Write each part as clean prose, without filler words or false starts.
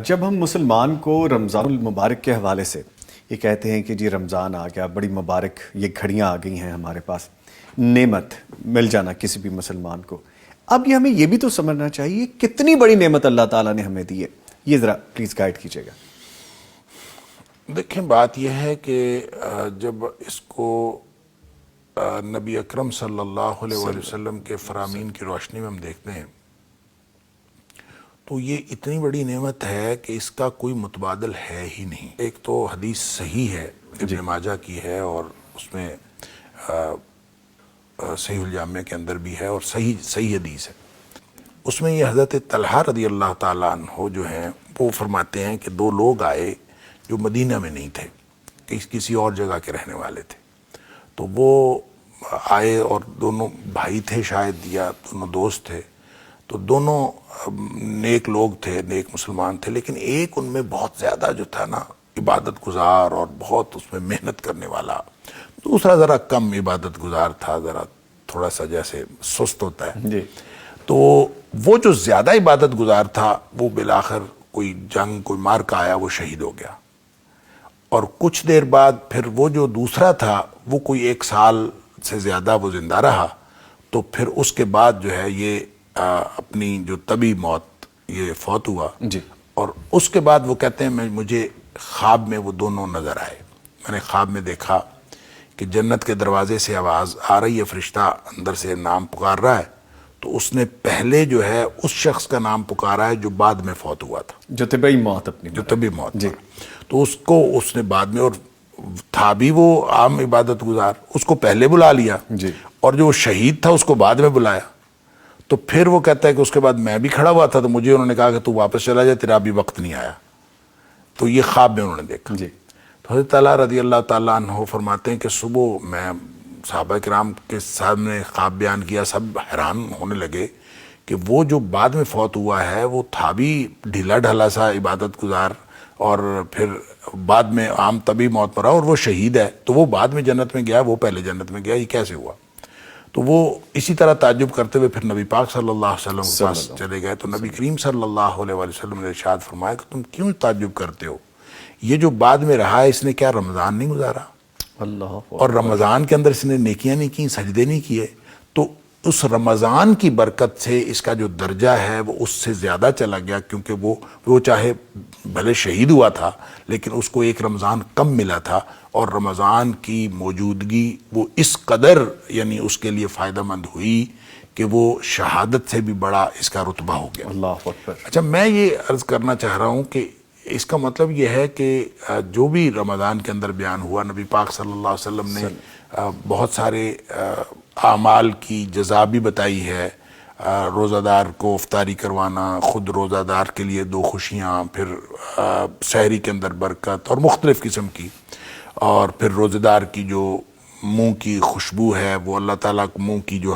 جب ہم مسلمان کو رمضان المبارک کے حوالے سے یہ کہتے ہیں کہ جی رمضان آ گیا، بڑی مبارک یہ گھڑیاں آ گئی ہیں ہمارے پاس، نعمت مل جانا کسی بھی مسلمان کو، اب یہ ہمیں یہ بھی تو سمجھنا چاہیے کتنی بڑی نعمت اللہ تعالیٰ نے ہمیں دی ہے، یہ ذرا پلیز گائیڈ کیجیے گا۔ دیکھیں، بات یہ ہے کہ جب اس کو نبی اکرم صلی اللہ علیہ وآلہ وسلم کے فرامین کی روشنی میں ہم دیکھتے ہیں تو یہ اتنی بڑی نعمت ہے کہ اس کا کوئی متبادل ہے ہی نہیں۔ ایک تو حدیث صحیح ہے، ابن ماجہ کی ہے، اور اس میں صحیح الجامع کے اندر بھی ہے، اور صحیح حدیث ہے۔ اس میں یہ حضرت طلحہ رضی اللہ تعالیٰ عنہ جو ہیں وہ فرماتے ہیں کہ دو لوگ آئے جو مدینہ میں نہیں تھے، کسی اور جگہ کے رہنے والے تھے، تو وہ آئے اور دونوں بھائی تھے شاید، یا دونوں دوست تھے، تو دونوں نیک لوگ تھے، نیک مسلمان تھے، لیکن ایک ان میں بہت زیادہ جو تھا نا عبادت گزار اور بہت اس میں محنت کرنے والا، دوسرا ذرا کم عبادت گزار تھا، ذرا تھوڑا سا جیسے سست ہوتا ہے جی۔ تو وہ جو زیادہ عبادت گزار تھا وہ بالآخر کوئی جنگ، کوئی مارکا آیا، وہ شہید ہو گیا، اور کچھ دیر بعد پھر وہ جو دوسرا تھا وہ کوئی 1 سال سے زیادہ وہ زندہ رہا، تو پھر اس کے بعد جو ہے یہ اپنی جو طبی موت یہ فوت ہوا۔ جی۔ اور اس کے بعد وہ کہتے ہیں مجھے خواب میں وہ دونوں نظر آئے، میں نے خواب میں دیکھا کہ جنت کے دروازے سے آواز آ رہی ہے، فرشتہ اندر سے نام پکار رہا ہے، تو اس نے پہلے جو ہے اس شخص کا نام پکارا ہے جو بعد میں فوت ہوا تھا، جو طبی موت اپنی جو طبی موت جی۔ تو اس کو اس نے بعد میں، اور تھا بھی وہ عام عبادت گزار، اس کو پہلے بلا لیا، جی۔ اور جو شہید تھا اس کو بعد میں بلایا۔ تو پھر وہ کہتا ہے کہ اس کے بعد میں بھی کھڑا ہوا تھا، تو مجھے انہوں نے کہا کہ تو واپس چلا جائے، تیرا ابھی وقت نہیں آیا۔ تو یہ خواب میں انہوں نے دیکھا۔ جی۔ تو حضرت علی رضی اللہ تعالیٰ عنہ فرماتے ہیں کہ صبح میں صحابہ کرام کے سامنے خواب بیان کیا، سب حیران ہونے لگے کہ وہ جو بعد میں فوت ہوا ہے وہ تھا بھی ڈھیلا ڈھالا سا عبادت گزار، اور پھر بعد میں عام طبی موت مرا، اور وہ شہید ہے، تو وہ بعد میں جنت میں گیا، وہ پہلے جنت میں گیا، یہ کیسے ہوا؟ تو وہ اسی طرح تعجب کرتے ہوئے پھر نبی پاک صلی اللہ علیہ وسلم کے پاس چلے گئے، تو نبی کریم صلی اللہ علیہ وسلم نے ارشاد فرمایا کہ تم کیوں تعجب کرتے ہو؟ یہ جو بعد میں رہا ہے، اس نے کیا رمضان نہیں گزارا؟ اللہ اور رمضان کے اندر اس نے نیکیاں نہیں کی، سجدے نہیں کیے، تو اس رمضان کی برکت سے اس کا جو درجہ ہے وہ اس سے زیادہ چلا گیا، کیونکہ وہ چاہے بھلے شہید ہوا تھا لیکن اس کو ایک رمضان کم ملا تھا، اور رمضان کی موجودگی وہ اس قدر یعنی اس کے لیے فائدہ مند ہوئی کہ وہ شہادت سے بھی بڑا اس کا رتبہ ہو گیا۔ اللہ اکبر۔ اچھا، میں یہ عرض کرنا چاہ رہا ہوں کہ اس کا مطلب یہ ہے کہ جو بھی رمضان کے اندر بیان ہوا، نبی پاک صلی اللہ علیہ وسلم نے بہت سارے اعمال کی جزا بھی بتائی ہے، روزہ دار کو افطاری کروانا، خود روزہ دار کے لیے 2 خوشیاں، پھر سحری کے اندر برکت اور مختلف قسم کی، اور پھر روزہ دار کی جو منہ کی خوشبو ہے وہ اللہ تعالیٰ کو، منہ کی جو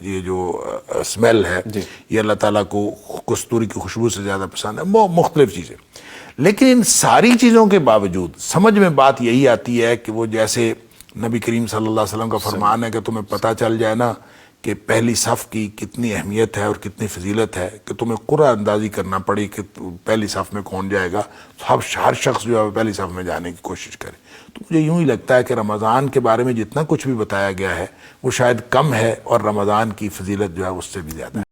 یہ جو اسمیل ہے یہ اللہ تعالیٰ کو کستوری کی خوشبو سے زیادہ پسند ہے، مختلف چیزیں۔ لیکن ان ساری چیزوں کے باوجود سمجھ میں بات یہی آتی ہے کہ وہ جیسے نبی کریم صلی اللہ علیہ وسلم کا فرمان ہے کہ تمہیں پتہ چل جائے نا کہ پہلی صف کی کتنی اہمیت ہے اور کتنی فضیلت ہے، کہ تمہیں قرعہ اندازی کرنا پڑی کہ پہلی صف میں کون جائے گا، تو ہر شخص جو ہے پہلی صف میں جانے کی کوشش کرے۔ تو مجھے یوں ہی لگتا ہے کہ رمضان کے بارے میں جتنا کچھ بھی بتایا گیا ہے وہ شاید کم ہے، اور رمضان کی فضیلت جو ہے اس سے بھی زیادہ ہے۔